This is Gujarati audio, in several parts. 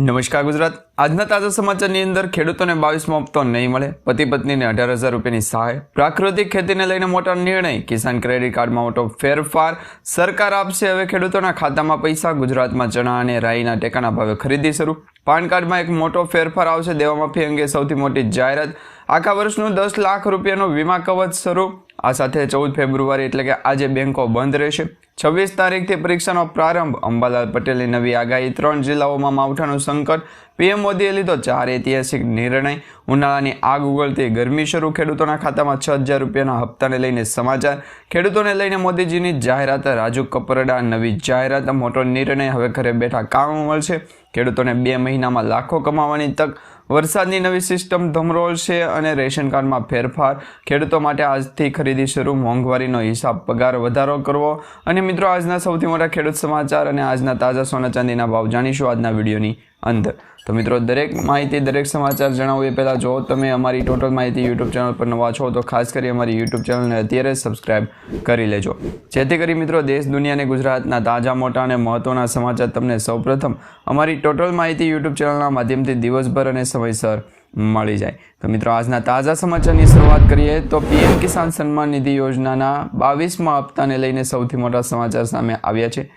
નમસ્કાર ગુજરાત। આજના તાજા સમાચારની અંદર ખેડૂતોને 22મો હપ્તો નહીં મળે, પતિ પત્નીને 18,000 રૂપિયાની સહાય, પ્રાકૃતિક ખેતીને લઈને મોટા નિર્ણય, કિસાન ક્રેડિટ કાર્ડમાં મોટો ફેરફાર, સરકાર આપશે હવે ખેડૂતોના ખાતામાં પૈસા, ગુજરાતમાં ચણા અને રાઈના ટેકાના ભાવે ખરીદી શરૂ, પાન કાર્ડમાં એક મોટો ફેરફાર આવશે, દેવા માફી અંગે સૌથી મોટી જાહેરાત, આખા વર્ષનું 10 લાખ રૂપિયાનો વીમા કવચ શરૂ। આ સાથે 14 ફેબ્રુઆરી એટલે કે આજે બેંકો બંધ રહેશે। 26 તારીખથી પરીક્ષાનો પ્રારંભ, અંબાલાલ પટેલની નવી આગાહી, 3 જિલ્લાઓમાં માવઠાનું સંકટ, પીએમ મોદીએ લીધો 4 ઐતિહાસિક નિર્ણય, ઉનાળાની આગ ઉગળતી ગરમી શરૂ, ખેડૂતોના ખાતામાં 6,000 રૂપિયાના હપ્તાને લઈને સમાચાર, ખેડૂતોને લઈને મોદીજીની જાહેરાત, રાજુ કપરડા નવી જાહેરાત, મોટો નિર્ણય, હવે ઘરે બેઠા કામ મળશે, ખેડૂતોને 2 મહિનામાં લાખો કમાવાની તક, વરસાદની નવી સિસ્ટમ ધમરોળશે અને રેશન કાર્ડમાં ફેરફાર, ખેડૂતો માટે આજથી ખરીદી શરૂ, મોંઘવારીનો હિસાબ, પગાર વધારો કરવો અને મિત્રો આજના સૌથી મોટા ખેડૂત સમાચાર અને આજના તાજા સોના ચાંદીના ભાવ જાણીશું આજના વિડીયોની અંદર। તો મિત્રો દરેક માહિતી દરેક સમાચાર જણાવું એ પહેલાં જો તમે અમારી ટોટલ માહિતી યુટ્યુબ ચેનલ પર નવા છો તો ખાસ કરી અમારી યુટ્યુબ ચેનલને અત્યારે સબસ્ક્રાઇબ કરી લેજો, જેથી કરી મિત્રો દેશ દુનિયા અને ગુજરાતના તાજા મોટા અને મહત્વના સમાચાર તમને સૌપ્રથમ અમારી ટોટલ માહિતી યુટ્યુબ ચેનલના માધ્યમથી દિવસભર અને સમયસર મળી જાય। તો મિત્રો આજના તાજા સમાચારની શરૂઆત કરીએ તો પીએમ કિસાન સન્માન નિધિ યોજનાના 22મા હપ્તાને લઈને સૌથી મોટા સમાચાર સામે આવ્યા છે।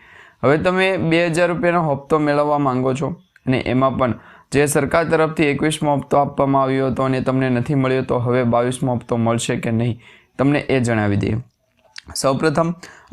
હવે તમે 2,000 રૂપિયાનો હપ્તો મેળવવા માંગો છો અને એમાં પણ જે સરકાર તરફથી 21મો હપ્તો આપવામાં આવ્યો હતો અને તમને નથી મળ્યો તો હવે 22મો હપ્તો મળશે કે નહીં તમને એ જણાવી દઈએ। સૌપ્રથમ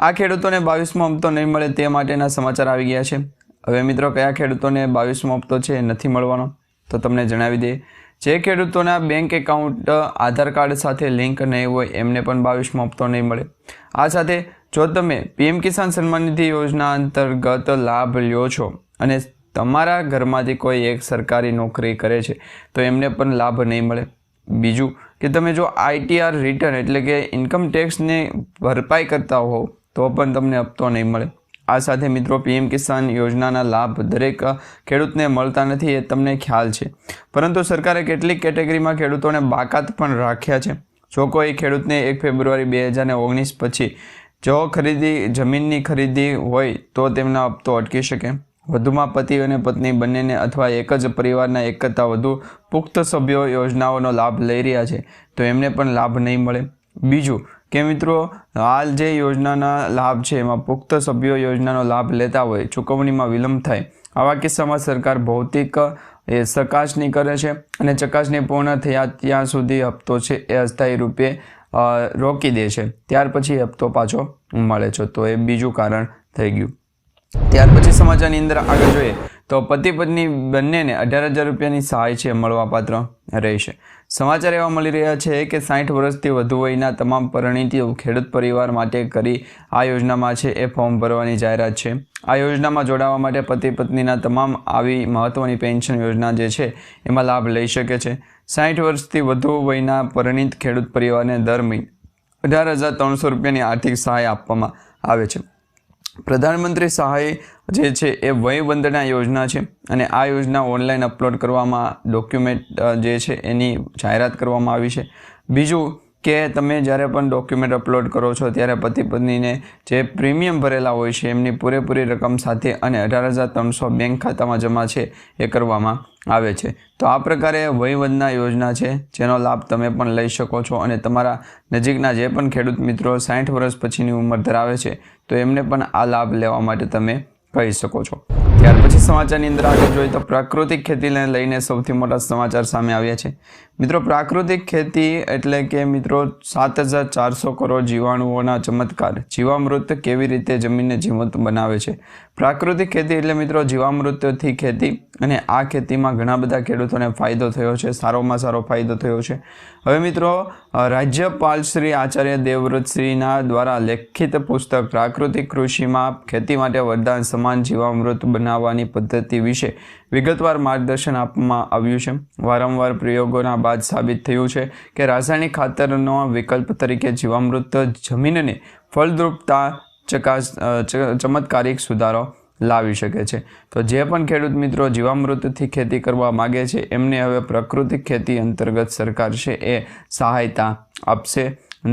આ ખેડૂતોને 22મો હપ્તો નહીં મળે તે માટેના સમાચાર આવી ગયા છે। હવે મિત્રો કયા ખેડૂતોને 22મો હપ્તો છે એ નથી મળવાનો તો તમને જણાવી દઈએ। જે ખેડૂતોના બેંક એકાઉન્ટ આધાર કાર્ડ સાથે લિંક નહીં હોય એમને પણ 22મો હપ્તો નહીં મળે। આ સાથે જો તમે પીએમ કિસાન સન્માન નિધિ યોજના અંતર્ગત લાભ લ્યો છો અને તમારા ઘરમાંથી કોઈ એક સરકારી નોકરી કરે છે તો એમને પણ લાભ નહીં મળે। બીજું કે તમે જો આઈટીઆર રિટર્ન એટલે કે ઇન્કમ ટેક્સની ભરપાઈ કરતા હો તો પણ તમને હપ્તો નહીં મળે। આ સાથે મિત્રો પીએમ કિસાન યોજનાના લાભ દરેક ખેડૂતને મળતા નથી એ તમને ખ્યાલ છે, પરંતુ સરકારે કેટલીક કેટેગરીમાં ખેડૂતોને બાકાત પણ રાખ્યા છે। જો કોઈ ખેડૂતને 1 ફેબ્રુઆરી 2019 પછી જો જમીનની ખરીદી હોય તો તેમના હપ્તો અટકી શકે। વધુમાં પતિ અને પત્ની બંનેને અથવા એક જ પરિવારના એક કરતાં વધુ પુખ્ત સભ્યો યોજનાઓનો લાભ લઈ રહ્યા છે તો એમને પણ લાભ નહીં મળે। બીજું કે મિત્રો હાલ જે યોજનાના લાભ છે એમાં પુખ્ત સભ્યો યોજનાનો લાભ લેતા હોય, ચૂકવણીમાં વિલંબ થાય, આવા કિસ્સામાં સરકાર ભૌતિક ચકાસણી કરે છે અને ચકાસણી પૂર્ણ થયા ત્યાં સુધી હપ્તો છે એ અસ્થાયી રૂપે રોકી દે છે, ત્યાર પછી હપ્તો પાછો મળે છે। તો એ બીજું કારણ થઈ ગયું। ત્યાર પછી સમાચારની અંદર આગળ જોઈએ તો પતિ પત્ની બંનેને 18,000 રૂપિયાની સહાય છે મળવાપાત્ર રહેશે। સમાચાર એવા મળી રહ્યા છે કે 60 વર્ષથી વધુ વયના તમામ પરિણીત ખેડૂત પરિવાર માટે કરી આ યોજનામાં છે એ ફોર્મ ભરવાની જાહેરાત છે। આ યોજનામાં જોડાવા માટે પતિ પત્નીના તમામ આવી મહત્વની પેન્શન યોજના જે છે એમાં લાભ લઈ શકે છે। 60 વર્ષથી વધુ વયના પરિણીત ખેડૂત પરિવારને દર મહિને 18,300 રૂપિયાની આર્થિક સહાય આપવામાં આવે છે। પ્રધાનમંત્રી સહાય જે છે એ વયવંદના યોજના છે અને આ યોજના ઓનલાઈન અપલોડ કરવામાં ડોક્યુમેન્ટ જે છે એની જાહેરાત કરવામાં આવી છે। બીજું કે તમે જ્યારે પણ ડોક્યુમેન્ટ અપલોડ કરો છો ત્યારે પતિ પત્નીને જે પ્રીમિયમ ભરેલા હોય છે એમની પૂરેપૂરી રકમ સાથે અને 18,300 બેંક ખાતામાં જમા છે એ કરવામાં આવે છે। તો આ પ્રકારે વયવંદના યોજના છે જેનો લાભ તમે પણ લઈ શકો છો અને તમારા નજીકના જે પણ ખેડૂત મિત્રો 60 વર્ષ પછીની ઉંમર ધરાવે છે તો એમને પણ આ લાભ લેવા માટે તમે કહી શકો છો। ત્યાર પછી સમાચારની અંદર આગળ જોઈએ તો પ્રાકૃતિક ખેતીને લઈને સૌથી મોટા સમાચાર સામે આવ્યા છે। મિત્રો પ્રાકૃતિક ખેતી એટલે કે મિત્રો 7,400 કરોડ જીવાણુઓના ચમત્કાર, જીવામૃત કેવી રીતે જમીનને જીવંત બનાવે છે। પ્રાકૃતિક ખેતી એટલે મિત્રો જીવામૃતથી ખેતી અને આ ખેતીમાં ઘણા બધા ખેડૂતોને ફાયદો થયો છે, સારોમાં સારો ફાયદો થયો છે। હવે મિત્રો રાજ્યપાલ શ્રી આચાર્ય દેવવ્રતશ્રીના દ્વારા લેખિત પુસ્તક પ્રાકૃતિક કૃષિમાં ખેતી માટે વરદાન સમાન જીવામૃત બનાવવાની પદ્ધતિ વિશે વિગતવાર માર્ગદર્શન આપવામાં આવ્યું છે। વારંવાર પ્રયોગોના બાદ સાબિત થયું છે કે રાસાયણિક ખાતરનો વિકલ્પ તરીકે જીવામૃત જમીનને ફળદ્રુપતા ચમત્કારિક સુધારો લાવી શકે છે। તો જે પણ ખેડૂત મિત્રો જીવામૃતથી ખેતી કરવા માગે છે એમને હવે પ્રાકૃતિક ખેતી અંતર્ગત સરકાર છે એ સહાયતા આપશે।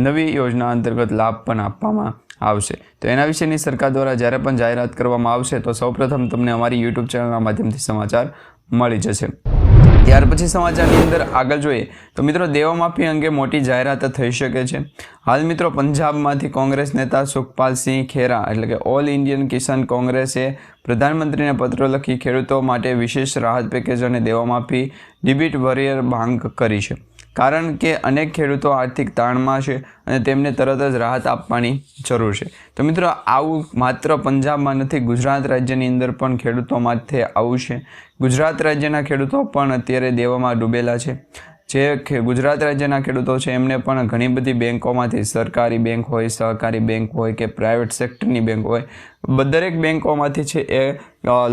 નવી યોજના અંતર્ગત લાભ પણ આપવામાં આવશે। તો એના વિશેની સરકાર દ્વારા જ્યારે પણ જાહેરાત કરવામાં આવશે તો સૌપ્રથમ તમને અમારી યુટ્યુબ ચેનલના માધ્યમથી સમાચાર મળી જશે। ત્યાર પછી સમાચારની અંદર આગળ જોઈએ તો મિત્રો દેવામાફી અંગે મોટી જાહેરાત થઈ શકે છે। હાલ મિત્રો પંજાબમાંથી કોંગ્રેસ નેતા સુખપાલસિંહ ખેરા એટલે કે ઓલ ઇન્ડિયન કિસાન કોંગ્રેસે પ્રધાનમંત્રીને પત્ર લખી ખેડૂતો માટે વિશેષ રાહત પેકેજ અને દેવામાફી ડિબિટ વરિયર માંગ કરી છે, કારણ કે અનેક ખેડૂતો આર્થિક તાણમાં છે અને તેમને તરત જ રાહત આપવાની જરૂર છે। તો મિત્રો આવું માત્ર પંજાબમાં નથી, ગુજરાત રાજ્યની અંદર પણ ખેડૂતો માટે આવું છે। ગુજરાત રાજ્યના ખેડૂતો પણ અત્યારે દેવામાં ડૂબેલા છે। જે ગુજરાત રાજ્યના ખેડૂતો છે એમને પણ ઘણી બધી બેન્કોમાંથી, સરકારી બેંક હોય, સહકારી બેંક હોય કે પ્રાઇવેટ સેક્ટરની બેંક હોય, દરેક બેન્કોમાંથી છે એ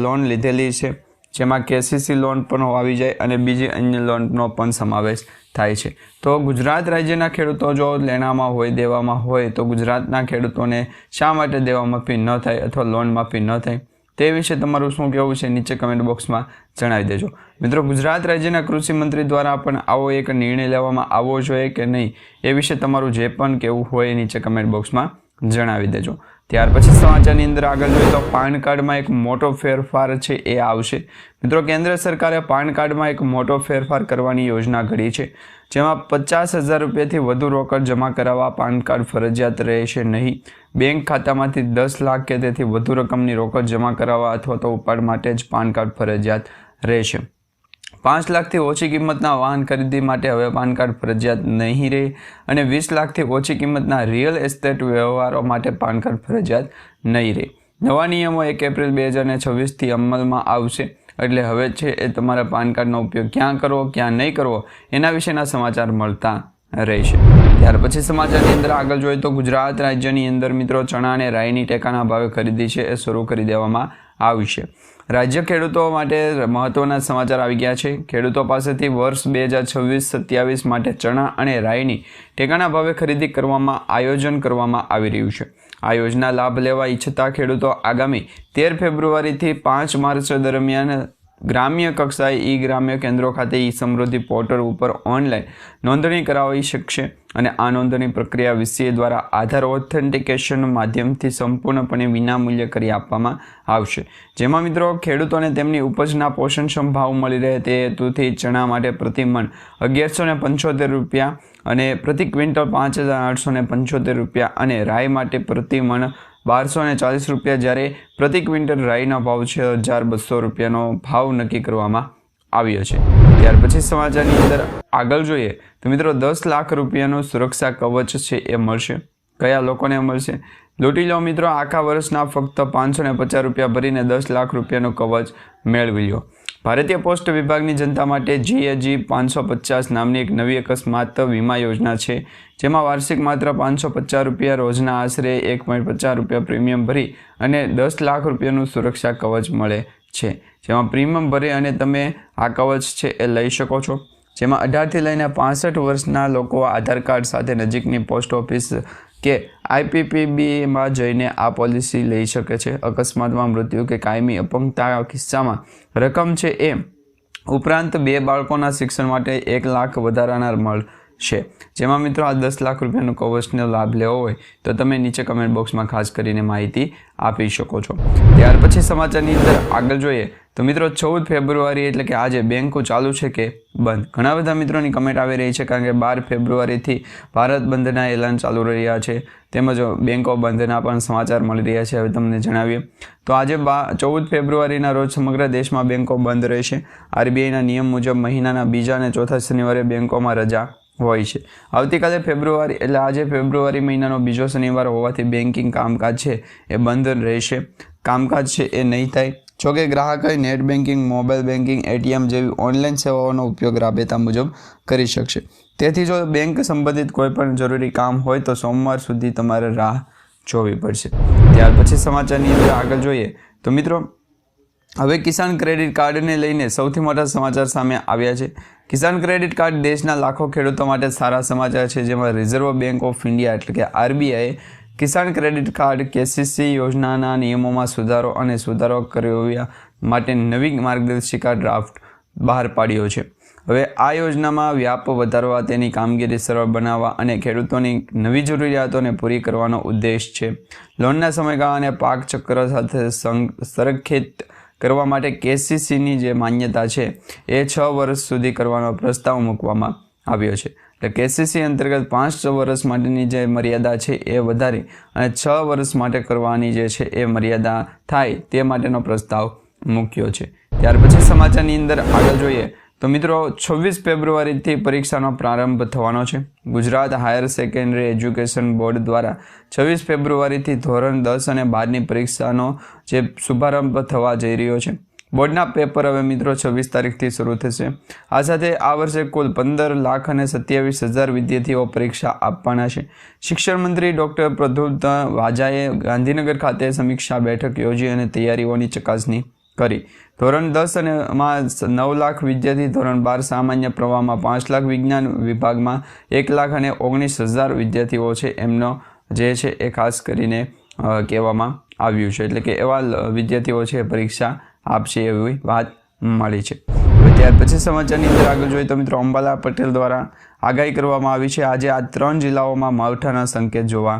લોન લીધેલી છે, જેમાં કેસીસી લોન પણ આવી જાય અને બીજી અન્ય લોનનો પણ સમાવેશ થાય છે। તો ગુજરાત રાજ્યના ખેડૂતો જો લેણામાં હોય, દેવામાં હોય, તો ગુજરાતના ખેડૂતોને શા માટે દેવામાફી ન થાય અથવા લોન માફી ન થાય તે વિશે તમારું શું કહેવું છે નીચે કમેન્ટ બોક્સમાં જણાવી દેજો। મિત્રો ગુજરાત રાજ્યના કૃષિ મંત્રી દ્વારા પણ આવો એક નિર્ણય લેવામાં આવવો જોઈએ કે નહીં એ વિશે તમારું જે પણ કહેવું હોય નીચે કમેન્ટ બોક્સમાં જણાવી દેજો। ત્યાર પછી સમાચારની અંદર આગળ જોઈએ તો પાન કાર્ડમાં એક મોટો ફેરફાર છે એ આવશે। મિત્રો કેન્દ્ર સરકારે પાન કાર્ડમાં એક મોટો ફેરફાર કરવાની યોજના ઘડી છે, જેમાં 50,000 રૂપિયાથી વધુ રોકડ જમા કરાવવા પાન કાર્ડ ફરજિયાત રહેશે નહીં। બેંક ખાતામાંથી 10 લાખ કે તેથી વધુ રકમની રોકડ જમા કરાવવા અથવા તો ઉપાડ માટે જ પાન કાર્ડ ફરજિયાત રહેશે। 5 લાખથી ઓછી કિંમતના વાહન ખરીદી માટે હવે પાન કાર્ડ ફરજિયાત નહીં રહે અને 20 લાખથી ઓછી કિંમતના રિયલ એસ્ટેટ વ્યવહારો માટે પાન કાર્ડ ફરજિયાત નહીં રહે। નવા નિયમો 1 એપ્રિલ 2026થી અમલમાં આવશે, એટલે હવે છે એ તમારા પાન કાર્ડનો ઉપયોગ ક્યાં કરવો ક્યાં નહીં કરવો એના વિશેના સમાચાર મળતા રહેશે। ત્યાર પછી સમાચારની અંદર આગળ જોઈએ તો ગુજરાત રાજ્યની અંદર મિત્રો ચણા અને રાઈની ટેકાના ભાવે ખરીદી છે એ શરૂ કરી દેવામાં આવી છે। રાજ્ય ખેડૂતો માટે મહત્વના સમાચાર આવી ગયા છે। ખેડૂતો પાસેથી વર્ષ 2026-27 માટે ચણા અને રાઈની ટેકાના ભાવે ખરીદી કરવામાં આયોજન કરવામાં આવી રહ્યું છે। આ યોજના લાભ લેવા ઈચ્છતા ખેડૂતો આગામી 13 ફેબ્રુઆરીથી 5 માર્ચ દરમિયાન ગ્રામ્ય કક્ષાએ ઈ ગ્રામ્ય કેન્દ્રો ખાતે ઈ સમૃદ્ધિ પોર્ટલ ઉપર ઓનલાઈન નોંધણી કરાવી શકશે અને આ નોંધણી પ્રક્રિયા વીસીએ દ્વારા આધાર ઓથેન્ટિકેશન માધ્યમથી સંપૂર્ણપણે વિનામૂલ્યે કરી આપવામાં આવશે, જેમાં મિત્રો ખેડૂતોને તેમની ઉપજના પોષણક્ષમ ભાવ મળી રહે તે હેતુથી ચણા માટે પ્રતિ મણ 1175 રૂપિયા અને પ્રતિ ક્વિન્ટલ 5,875 રૂપિયા અને રાઈ માટે પ્રતિ મણ 1240 રૂપિયા, જ્યારે પ્રતિ ક્વિન્ટલ રાઈનો ભાવ 6,200 રૂપિયાનો ભાવ નક્કી કરવામાં આવ્યો છે। ત્યાર પછી સમાચારની અંદર આગળ જોઈએ તો મિત્રો 10 લાખ રૂપિયાનું સુરક્ષા કવચ છે એ મળશે। કયા લોકોને મળશે? લૂંટી લો મિત્રો, આખા વર્ષના ફક્ત 550 રૂપિયા ભરીને 10 લાખ રૂપિયાનું કવચ મેળવી લો। ભારતીય પોસ્ટ વિભાગની જનતા માટે GAG 550 નામની એક નવી અકસ્માત વીમા યોજના છે, જેમાં વાર્ષિક માત્ર 550 રૂપિયા રોજના આશરે 1.50 રૂપિયા પ્રીમિયમ ભરી અને 10 લાખ રૂપિયાનું સુરક્ષા કવચ મળે છે, જેમાં પ્રીમિયમ ભરી અને તમે આ કવચ છે એ લઈ શકો છો। જેમાં 18થી લઈને 65 વર્ષના લોકો આધાર કાર્ડ સાથે નજીકની પોસ્ટ ઓફિસ કે IPPBમાં જઈને આ પોલિસી લઈ શકે છે। અકસ્માતમાં મૃત્યુ કે કાયમી અપંગતા કિસ્સામાં રકમ છે એ ઉપરાંત 2 બાળકોના શિક્ષણ માટે 1 લાખ વધારાના મળશે, જેમાં મિત્રો આ 10 લાખ રૂપિયાનો કવચનો લાભ લેવો હોય તો તમે નીચે કમેન્ટ બોક્સમાં ખાસ કરીને માહિતી આપી શકો છો। ત્યાર પછી સમાચારની અંદર આગળ જોઈએ તો મિત્રો 14 ફેબ્રુઆરી એટલે કે આજે બેંકો ચાલુ છે કે બંધ? ઘણા બધા મિત્રોની કમેન્ટ આવી રહી છે, કારણ કે 12 ફેબ્રુઆરીથી ભારત બંધના એલાન ચાલુ રહ્યા છે, તેમજ બેંકો બંધના પણ સમાચાર મળી રહ્યા છે। હવે તમને જણાવીએ તો આજે 14 ફેબ્રુઆરીના રોજ સમગ્ર દેશમાં બેંકો બંધ રહેશે। RBIના નિયમ મુજબ મહિનાના બીજા અને ચોથા શનિવારે બેંકોમાં રજા હોય છે। આવતીકાલે ફેબ્રુઆરી એટલે આજે ફેબ્રુઆરી મહિનાનો બીજો શનિવાર હોવાથી બેન્કિંગ કામકાજ છે એ બંધ રહેશે, કામકાજ છે એ નહીં થાય। જોકે ગ્રાહકોએ net banking, mobile banking, ATM જેવી ઓનલાઈન સેવાઓનો ઉપયોગ રાબેતા મુજબ કરી શકશે। તેથી જો બેંક સંબંધિત કોઈ પણ જરૂરી કામ હોય તો સોમવાર સુધી તમારે રાહ જોવી પડશે। ત્યાર પછી સમાચારની અંદર આગળ જોઈએ તો મિત્રો હવે કિસાન ક્રેડિટ કાર્ડને લઈને સૌથી મોટા સમાચાર સામે આવ્યા છે। કિસાન ક્રેડિટ કાર્ડ દેશના લાખો ખેડૂતો માટે સારા સમાચાર છે, જેમાં રિઝર્વ બેંક ઓફ ઇન્ડિયા એટલે કે RBI કિસાન ક્રેડિટ કાર્ડ KCC યોજનાના નિયમોમાં સુધારો કરવા માટે નવી માર્ગદર્શિકા ડ્રાફ્ટ બહાર પાડ્યો છે। હવે આ યોજનામાં વ્યાપ વધારવા, તેની કામગીરી સરળ બનાવવા અને ખેડૂતોની નવી જરૂરિયાતોને પૂરી કરવાનો ઉદ્દેશ છે। લોનના સમયગાળાને પાક ચક્ર સાથે સંરેખિત કરવા માટે કેસીસીની જે માન્યતા છે એ 6 વર્ષ સુધી કરવાનો પ્રસ્તાવ મૂકવામાં આવ્યો છે. એટલે કેસીસી અંતર્ગત 5 વર્ષ માટેની જે મર્યાદા છે એ વધારી અને 6 વર્ષ માટે કરવાની જે છે એ મર્યાદા થાય તે માટેનો પ્રસ્તાવ મૂક્યો છે. ત્યાર પછી સમાચારની અંદર આગળ જોઈએ તો મિત્રો 26 ફેબ્રુઆરીથી પરીક્ષાનો પ્રારંભ થવાનો છે. Gujarat higher secondary education board દ્વારા 26 ફેબ્રુઆરીથી ધોરણ 10 અને 12ની પરીક્ષાનો જે શુભારંભ થવા જઈ રહ્યો છે. બોર્ડના પેપર હવે મિત્રો 26 તારીખથી શરૂ થશે. આ સાથે આ વર્ષે કુલ 15,27,000 વિદ્યાર્થીઓ પરીક્ષા આપવાના છે. શિક્ષણ મંત્રી ડૉક્ટર પ્રદ્યુમ્ન વાજાએ ગાંધીનગર ખાતે સમીક્ષા બેઠક યોજી અને તૈયારીઓની ચકાસણી કરી. ધોરણ 10 અને માં 9 લાખ વિદ્યાર્થી, ધોરણ 12 સામાન્ય પ્રવાહમાં 5 લાખ, વિજ્ઞાન વિભાગમાં 1,19,000 વિદ્યાર્થીઓ છે એમનો જે છે એ ખાસ કરીને કહેવામાં આવ્યું છે. એટલે કે એવા વિદ્યાર્થીઓ છે પરીક્ષા આપશે એવી વાત મળી છે. હવે ત્યાર પછી સમાચારની અંદર આગળ જોઈએ તો મિત્રો અંબાલાલ પટેલ દ્વારા આગાહી કરવામાં આવી છે. આજે આ 3 જિલ્લાઓમાં માવઠાના સંકેત જોવા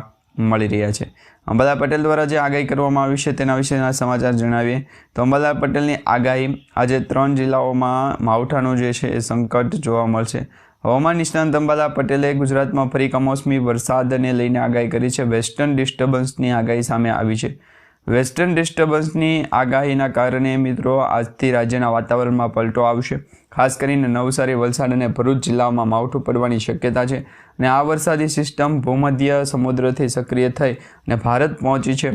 મળી રહ્યા છે. અંબાલાલ પટેલ દ્વારા જે આગાહી કરવામાં આવી છે તેના વિશેના સમાચાર જણાવીએ તો અંબાલાલ પટેલની આગાહી આજે 3 જિલ્લાઓમાં માવઠાનું જે છે એ સંકટ જોવા મળશે. હવામાન નિષ્ણાંત અંબાલાલ પટેલે ગુજરાતમાં ફરી કમોસમી વરસાદને લઈને આગાહી કરી છે. વેસ્ટર્ન ડિસ્ટર્બન્સની આગાહી સામે આવી છે. વેસ્ટર્ન ડિસ્ટર્બન્સની આગાહીના કારણે મિત્રો આજથી રાજ્યના વાતાવરણમાં પલટો આવશે. ખાસ કરીને નવસારી, વલસાડ અને ભરૂચ જિલ્લાઓમાં માવઠું પડવાની શક્યતા છે અને આ વરસાદી સિસ્ટમ ભૂમધ્ય સમુદ્રથી સક્રિય થઈ અને ભારત પહોંચી છે.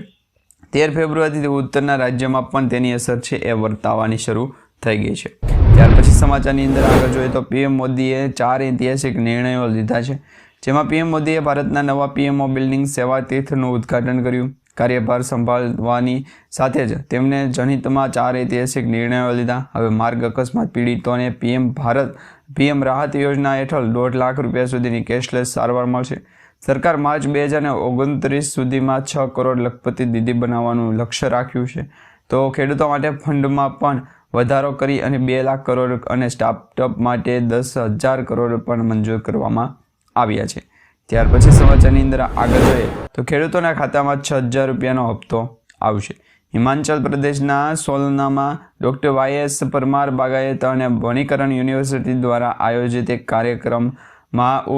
13 ફેબ્રુઆરીથી ઉત્તરના રાજ્યમાં પણ તેની અસર છે એ વર્તાવાની શરૂ થઈ ગઈ છે. ત્યાર પછી સમાચારની અંદર આગળ જોઈએ તો પીએમ મોદીએ 4 ઐતિહાસિક નિર્ણયો લીધા છે. જેમાં પીએમ મોદીએ ભારતના નવા પીએમઓ બિલ્ડિંગ સેવા તીર્થનું ઉદ્ઘાટન કર્યું. કાર્યભાર સંભાળવાની સાથે જ તેમણે જનહિતમાં 4 ઐતિહાસિક નિર્ણયો લીધા. હવે માર્ગ અકસ્માત પીડિતોને પીએમ રાહત યોજના હેઠળ 1.5 લાખ રૂપિયા સુધીની કેશલેસ સારવાર મળશે. સરકાર માર્ચ 2029 સુધીમાં 6 કરોડ લખપતિ દીદી બનાવવાનું લક્ષ્ય રાખ્યું છે. તો ખેડૂતો માટે ફંડમાં પણ વધારો કરી અને 2 લાખ કરોડ અને સ્ટાર્ટઅપ માટે 10,000 કરોડ પણ મંજૂર કરવામાં આવ્યા છે. ત્યાર પછી સમાચારની અંદર આગળ જોઈએ તો ખેડૂતોના ખાતામાં 6,000 રૂપિયાનો હપ્તો આવશે. હિમાચલ પ્રદેશના સોલનામાં ડૉક્ટર YS પરમાર બાગાયત અને વનીકરણ યુનિવર્સિટી દ્વારા આયોજિત એક કાર્યક્રમમાં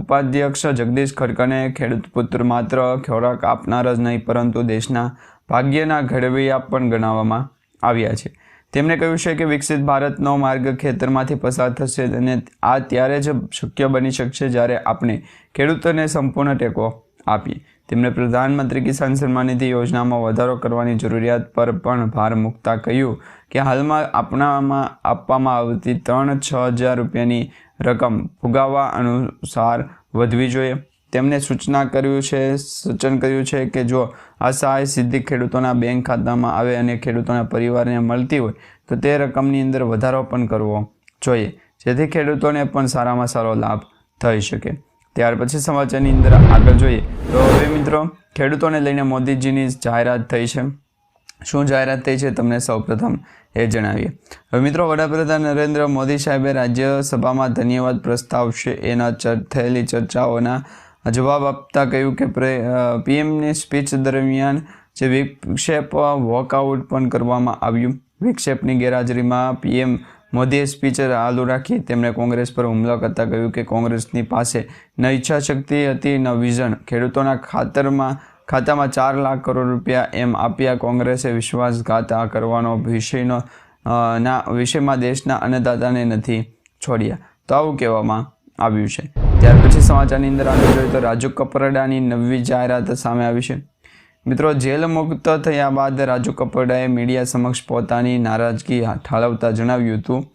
ઉપાધ્યક્ષ જગદીશ ખડકને ખેડૂત પુત્ર માત્ર ખોરાક આપનાર જ નહીં પરંતુ દેશના ભાગ્યના ઘડવૈયા પણ ગણાવવામાં આવ્યા છે. તેમણે કહ્યું છે કે વિકસિત ભારતનો માર્ગ ખેતરમાંથી પસાર થશે અને આ ત્યારે જ શક્ય બની શકશે જ્યારે આપણે ખેડૂતોને સંપૂર્ણ ટેકો આપીએ. તેમણે પ્રધાનમંત્રી કિસાન સન્માન નિધિ યોજનામાં વધારો કરવાની જરૂરિયાત પર પણ ભાર મૂકતા કહ્યું કે હાલમાં આપવામાં આવતી 3,000-6,000 રૂપિયાની રકમ ફુગાવા અનુસાર વધવી જોઈએ. તેમણે સૂચન કર્યું છે કે જો આ સહાય સીધી ખેડૂતોના બેંક ખાતામાં આવે અને ખેડૂતોના પરિવારને મળતી હોય તો તે રકમની અંદર વધારો પણ કરવો જોઈએ જેથી ખેડૂતોને પણ સારામાં સારો લાભ થઈ શકે. ત્યાર પછી સમાચારની અંદર આગળ જોઈએ તો હવે મિત્રો ખેડૂતોને લઈને મોદીજીની જાહેરાત થઈ છે. શું જાહેરાત થઈ છે તમને સૌપ્રથમ એ જણાવીએ. હવે મિત્રો વડાપ્રધાન નરેન્દ્ર મોદી સાહેબે રાજ્યસભામાં ધન્યવાદ પ્રસ્તાવ છે એના થયેલી ચર્ચાઓના જવાબ આપતા કહ્યું કે પીએમની સ્પીચ દરમિયાન જે વિક્ષેપ વોકઆઉટ પણ કરવામાં આવ્યું. વિક્ષેપની ગેરહાજરીમાં પીએમ મોદીએ સ્પીચ ચાલુ રાખી. તેમણે કોંગ્રેસ પર હુમલો કરતા કહ્યું કે કોંગ્રેસની પાસે ન ઈચ્છાશક્તિ હતી ન વિઝન. ખેડૂતોના ખાતામાં 4 લાખ કરોડ રૂપિયા એમ આપ્યા. કોંગ્રેસે વિશ્વાસઘાત કરવાનો વિષયમાં દેશના અન્નદાતાને નથી છોડ્યા. તો આવું કહેવામાં આવ્યું છે. ત્યાર પછી સમાચારની અંદર આગળ જોઈએ તો રાજુ કપરડાની નવી જાહેરાત સામે આવી છે. મિત્રો જેલ મુક્ત થયા બાદ રાજુ કપરડાએ મીડિયા સમક્ષ પોતાની નારાજગી ઠાલવતા જણાવ્યું હતું.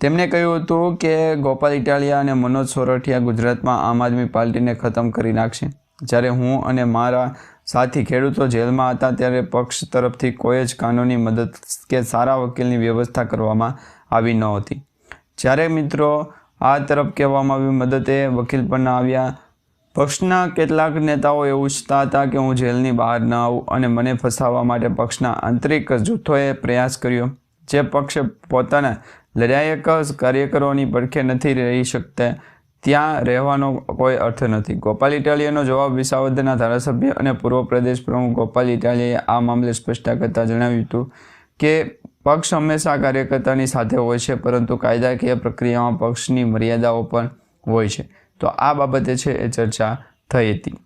તેમણે કહ્યું હતું કે ગોપાલ ઇટાલિયા અને મનોજ સોરઠિયા ગુજરાતમાં આમ આદમી પાર્ટીને ખતમ કરી નાખશે. જ્યારે હું અને મારા સાથી ખેડૂતો જેલમાં હતા ત્યારે પક્ષ તરફથી કોઈ જ કાનૂની મદદ કે સારા વકીલની વ્યવસ્થા કરવામાં આવી નહોતી. જ્યારે મિત્રો આ તરફ કહેવામાં આવ્યું મદદે વકીલ પણ ના આવ્યા. પક્ષના કેટલાક નેતાઓ એવું ઈચ્છતા હતા કે હું જેલની બહાર ન આવું અને મને ફસાવવા માટે પક્ષના આંતરિક જૂથોએ પ્રયાસ કર્યો. જે પક્ષ પોતાના લડાયક કાર્યકરોની પડખે નથી રહી શકતા ત્યાં રહેવાનો કોઈ અર્થ નથી. ગોપાલ ઇટાલિયાનો જવાબ વિસાવદરના ધારાસભ્ય અને પૂર્વ પ્રદેશ પ્રમુખ ગોપાલ ઇટાલિયાએ આ મામલે સ્પષ્ટતા કરતા જણાવ્યું હતું કે પક્ષ હંમેશા કાર્યકર્તાની સાથે હોય છે, પરંતુ કાયદાકીય પ્રક્રિયામાં પક્ષની મર્યાદાઓ પણ હોય છે. તો આ બાબતે છે એ ચર્ચા થઈ હતી.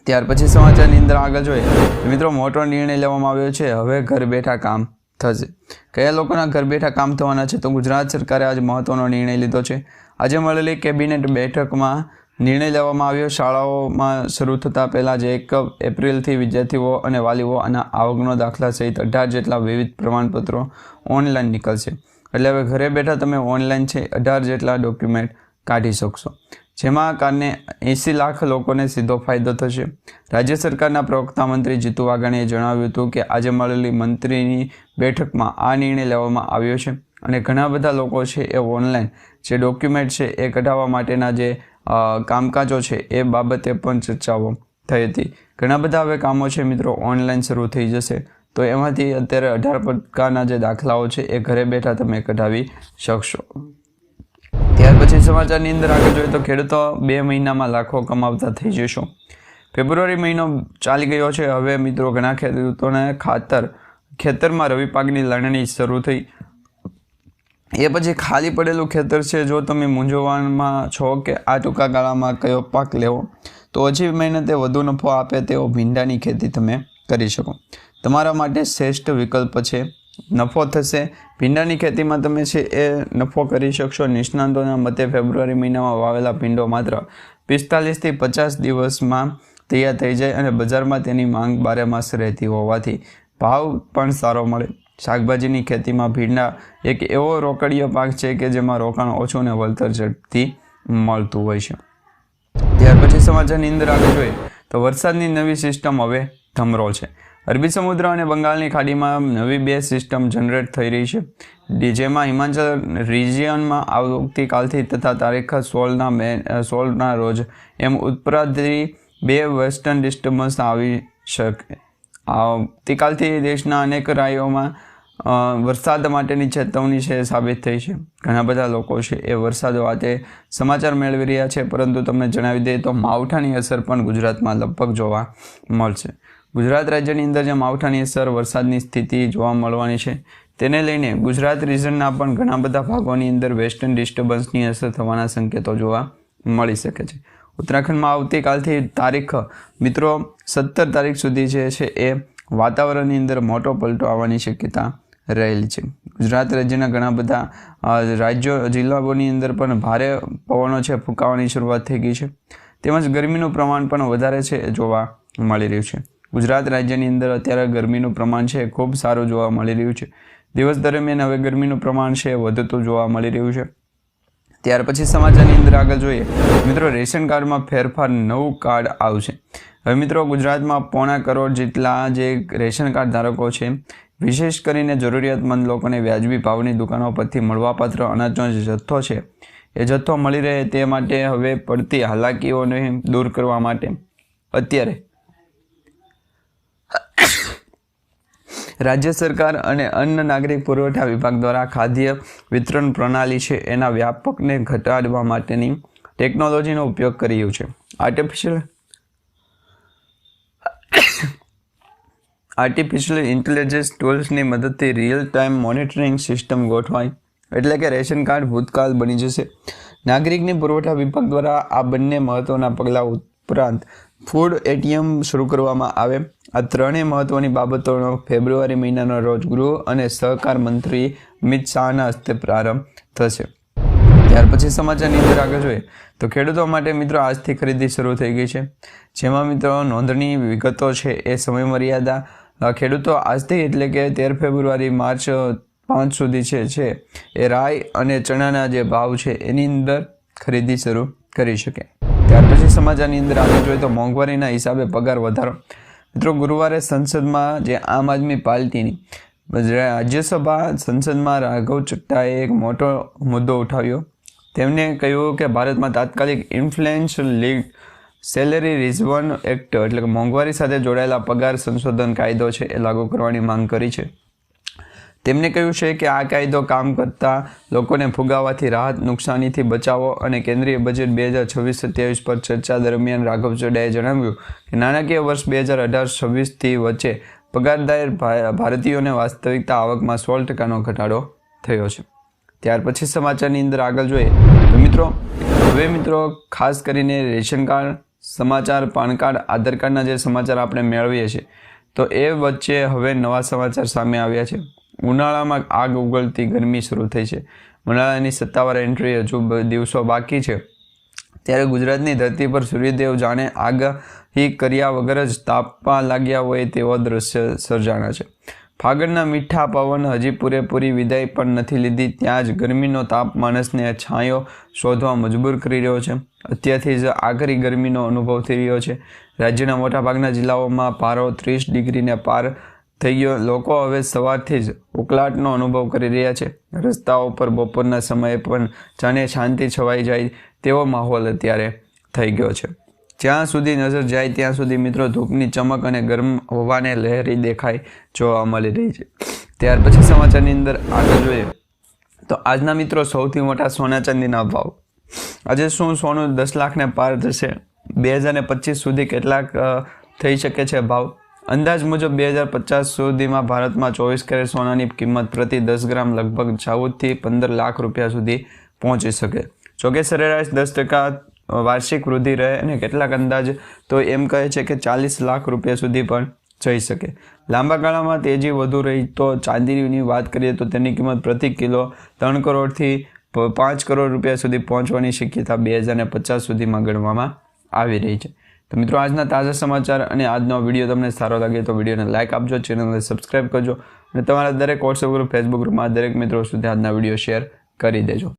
ત્યાર પછી સમાચારની અંદર આગળ જોઈએ મિત્રો, મોટો નિર્ણય લેવામાં આવ્યો છે. હવે ઘર બેઠા કામ થશે. કયા લોકોના ઘર બેઠા કામ થવાના છે? તો ગુજરાત સરકારે આજે મહત્વનો નિર્ણય લીધો છે. આજે મળેલી કેબિનેટ બેઠકમાં નિર્ણય લેવામાં આવ્યો. શાળાઓમાં શરૂ થતાં પહેલાં જ 1 એપ્રિલથી વિદ્યાર્થીઓ અને વાલીઓ અને આવકનો દાખલા સહિત 18 જેટલા વિવિધ પ્રમાણપત્રો ઓનલાઈન નીકળશે. એટલે હવે ઘરે બેઠા તમે ઓનલાઈન છે 18 જેટલા ડોક્યુમેન્ટ કાઢી શકશો, જેમાં કારણે 80 લાખ લોકોને સીધો ફાયદો થશે. રાજ્ય સરકારના પ્રવક્તા મંત્રી જીતુ વાઘાણીએ જણાવ્યું હતું કે આજે મળેલી મંત્રીની બેઠકમાં આ નિર્ણય લેવામાં આવ્યો છે અને ઘણા બધા લોકો છે એ ઓનલાઈન જે ડોક્યુમેન્ટ છે એ કઢાવવા માટેના જે કામકાજો છે એ બાબતે પણ ચર્ચાઓ થઈ હતી. ઘણા બધા હવે કામો છે મિત્રો ઓનલાઈન શરૂ થઈ જશે. તો એમાંથી અત્યારે 18 પ્રકારના જે દાખલાઓ છે એ ઘરે બેઠા તમે કઢાવી શકશો. ત્યાર પછી સમાચારની અંદર આગળ જોઈએ તો ખેડૂતો 2 મહિનામાં લાખો કમાવતા થઈ જશો. ફેબ્રુઆરી મહિનો ચાલી ગયો છે. હવે મિત્રો ઘણા ખેડૂતોને ખેતરમાં રવિ પાકની લણણી શરૂ થઈ. એ પછી ખાલી પડેલું ખેતર છે, જો તમે મૂંઝવણમાં છો કે આ ટૂંકા ગાળામાં કયો પાક લેવો, તો ઓછી મહેનતે વધુ નફો આપે તેવો ભીંડાની ખેતી તમે કરી શકો. તમારા માટે શ્રેષ્ઠ વિકલ્પ છે. નફો થશે. ભીંડાની ખેતીમાં તમે છે એ નફો કરી શકશો. નિષ્ણાતોના મતે ફેબ્રુઆરી મહિનામાં વાવેલા ભીંડો માત્ર 45 થી 50 દિવસમાં તૈયાર થઈ જાય અને બજારમાં તેની માંગ 12 માસ રહેતી હોવાથી ભાવ પણ સારો મળે. શાકભાજીની ખેતીમાં ભીંડા એક એવો રોકડીયો પાક છે કે જેમાં રોકાણ ઓછું અને વળતર ઝડપથી મળતું હોય છે. ત્યાર પછી સમાચારની અંદર આગળ જોઈએ તો વરસાદની નવી સિસ્ટમ હવે ધમરોળ છે. અરબી સમુદ્ર અને બંગાળની ખાડીમાં નવી 2 સિસ્ટમ જનરેટ થઈ રહી છે, જેમાં હિમાચલ રિજિયનમાં આવતીકાલથી તથા તારીખ 16ના રોજ એમ ઉત્તરાથી 2 વેસ્ટર્ન ડિસ્ટર્બન્સ આવી શકે. આવતીકાલથી દેશના અનેક રાજ્યોમાં વરસાદ માટેની ચેતવણી છે સાબિત થઈ છે. ઘણા બધા લોકો છે એ વરસાદ વાતે સમાચાર મેળવી રહ્યા છે, પરંતુ તમને જણાવી દઈએ તો માવઠાની અસર પણ ગુજરાતમાં લગભગ જોવા મળશે. ગુજરાત રાજ્યની અંદર જે માવઠાની અસર વરસાદની સ્થિતિ જોવા મળવાની છે તેને લઈને ગુજરાત રિજનના પણ ઘણા બધા ભાગોની અંદર વેસ્ટર્ન ડિસ્ટર્બન્સની અસર થવાના સંકેતો જોવા મળી શકે છે. ઉત્તરાખંડમાં આવતીકાલથી તારીખ મિત્રો 17 તારીખ સુધી જે છે એ વાતાવરણની અંદર મોટો પલટો આવવાની શક્યતા રહેલી છે. ગુજરાત રાજ્યના ઘણા બધા જિલ્લાઓની અંદર પણ ભારે પવનો છે ફૂંકાવાની શરૂઆત થઈ ગઈ છે. તેમજ ગરમીનું પ્રમાણ પણ વધારે છે જોવા મળી રહ્યું છે. ગુજરાત રાજ્યની અંદર અત્યારે ગરમીનું પ્રમાણ છે ખૂબ સારું જોવા મળી રહ્યું છે. દિવસ દરમિયાન હવે ગરમીનું પ્રમાણ છે વધતું જોવા મળી રહ્યું છે. ત્યાર પછી સમાચારની અંદર આગળ જોઈએ મિત્રો, રેશન કાર્ડમાં ફેરફાર, નવું કાર્ડ આવશે. હવે મિત્રો ગુજરાતમાં 1.25 કરોડ જેટલા જે રેશન કાર્ડ ધારકો છે, વિશેષ કરીને જરૂરિયાતમંદ લોકોને વ્યાજબી ભાવની દુકાનો પરથી મળવાપાત્ર અનાજનો જે જથ્થો છે એ જથ્થો મળી રહે તે માટે હવે પડતી હાલાકીઓને દૂર કરવા માટે અત્યારે રાજ્ય સરકાર અને અન્ન નાગરિક પુરવઠા વિભાગ દ્વારા ખાદ્ય વિતરણ પ્રણાલી છે એના વ્યાપકને ઘટાડવા માટેની ટેકનોલોજીનો ઉપયોગ કરી રહ્યું છે. આર્ટિફિશિયલ ઇન્ટેલિજન્સ ટૂલ્સની મદદથી રિયલ ટાઈમ મોનિટરિંગ સિસ્ટમ ગોઠવાય, એટલે કે રેશન કાર્ડ ભૂતકાળ બની જશે. નાગરિકની પુરવઠા વિભાગ દ્વારા આ બંને મહત્વના પગલાં ઉપરાંત ફૂડ એટીએમ શરૂ કરવામાં આવે. આ ત્રણેય મહત્વની બાબતોનો ફેબ્રુઆરી મહિનાના રોજ ગૃહ અને સહકાર મંત્રી અમિત શાહના હસ્તે પ્રારંભ થશે. ત્યાર પછી સમાચારની અંદર આગળ જોઈએ તો ખેડૂતો માટે મિત્રો આજથી ખરીદી શરૂ થઈ ગઈ છે, જેમાં મિત્રો નોંધણી વિગતો છે એ સમયમર્યાદા ખેડૂતો આજથી એટલે કે 13 ફેબ્રુઆરી માર્ચ 5 સુધી છે એ રાઈ અને ચણાના જે ભાવ છે એની અંદર ખરીદી શરૂ કરી શકે. ત્યાર પછી સમાચારની અંદર આગળ જોઈએ તો મોંઘવારીના હિસાબે પગાર વધારો. મિત્રો ગુરુવારે સંસદમાં જે આમ આદમી પાર્ટીની રાજ્યસભા સંસદમાં રાઘવ ચડ્ડાએ એક મોટો મુદ્દો ઉઠાવ્યો. તેમણે કહ્યું કે ભારતમાં તાત્કાલિક ઇન્ફ્લેશન લીડ સેલેરી રિઝવન એક્ટ એટલે કે મોંઘવારી સાથે જોડાયેલા પગાર સંશોધન કાયદો છે એ લાગુ કરવાની માંગ કરી છે. તેમણે કહ્યું છે કે આ કાયદો કામ કરતા લોકોને ફુગાવાથી રાહત, નુકસાનીથી બચાવો અને કેન્દ્રીય બજેટ 2026-27 પર ચર્ચા દરમિયાન રાઘવ ચડ્ડાએ જણાવ્યું કે નાણાકીય વર્ષ 2018-26થી વચ્ચે પગારદાર ભારતીયોને વાસ્તવિકતા આવકમાં 16% ઘટાડો થયો છે. ત્યાર પછી સમાચારની અંદર આગળ જોઈએ તો મિત્રો હવે ખાસ કરીને રેશન કાર્ડ સમાચાર, પાન કાર્ડ, આધાર કાર્ડના જે સમાચાર આપણે મેળવીએ છીએ તો એ વચ્ચે હવે નવા સમાચાર સામે આવ્યા છે. ઉનાળામાં આગ ઉગળતી ગરમી શરૂ થઈ છે. ઉનાળાની સત્તાવાર એન્ટ્રી હજુ દિવસો બાકી છે ત્યારે ગુજરાતની ધરતી પર સૂર્યદેવ જાણે આગાહી કર્યા વગર જ તાપવા લાગ્યા હોય તેવો દ્રશ્ય સર્જાણા છે. ફાગણના મીઠા પવન હજી પૂરેપૂરી વિદાય પણ નથી લીધી ત્યાં જ ગરમીનો તાપ માણસને છાંયો શોધવા મજબૂર કરી રહ્યો છે. અત્યારથી જ આકરી ગરમીનો અનુભવ થઈ રહ્યો છે. રાજ્યના મોટાભાગના જિલ્લાઓમાં પારો 30 ડિગ્રીને પાર થઈ ગયો. લોકો હવે સવારથી જ ઉકળાટનો અનુભવ કરી રહ્યા છે. રસ્તાઓ પર બપોરના સમયે પણ જાણે શાંતિ છવાઈ જાય તેવો માહોલ અત્યારે થઈ ગયો છે. જ્યાં સુધી નજર જાય ત્યાં સુધી મિત્રો ધૂપની ચમક અને ગરમ હવાને લહેરી દેખાય જોવા મળી રહી છે. ત્યાર પછી સમાચારની અંદર આગળ જોઈએ તો આજના મિત્રો સૌથી મોટા સોના ચાંદીના ભાવ. આજે શું સોનું 10 લાખને પાર થશે? 2025 સુધી કેટલાક થઈ શકે છે ભાવ? અંદાજ મુજબ 2050 સુધીમાં ભારતમાં 24 કેરેટ સોનાની કિંમત પ્રતિ 10 ગ્રામ લગભગ 14 થી 15 લાખ રૂપિયા સુધી પહોંચી શકે. જોકે સરેરાશ 10% વાર્ષિક વૃદ્ધિ રહે અને કેટલાક અંદાજ તો એમ કહે છે કે 40 લાખ રૂપિયા સુધી પણ જઈ શકે. લાંબા ગાળામાં તેજી વધુ રહી તો ચાંદીની વાત કરીએ તો તેની કિંમત પ્રતિ કિલો 3 કરોડથી 5 કરોડ રૂપિયા સુધી પહોંચવાની શક્યતા 2050 સુધીમાં ગણવામાં આવી રહી છે. તો મિત્રો આજના તાજા સમાચાર અને આજનો વિડીયો તમને સારો લાગે તો વિડીયોને લાઇક આપજો, ચેનલને સબસ્ક્રાઈબ કરજો અને તમારા દરેક વોટ્સએપ ગ્રુપ, ફેસબુક ગ્રુપમાં દરેક મિત્રો સુધી આજના વિડીયો શેર કરી દેજો.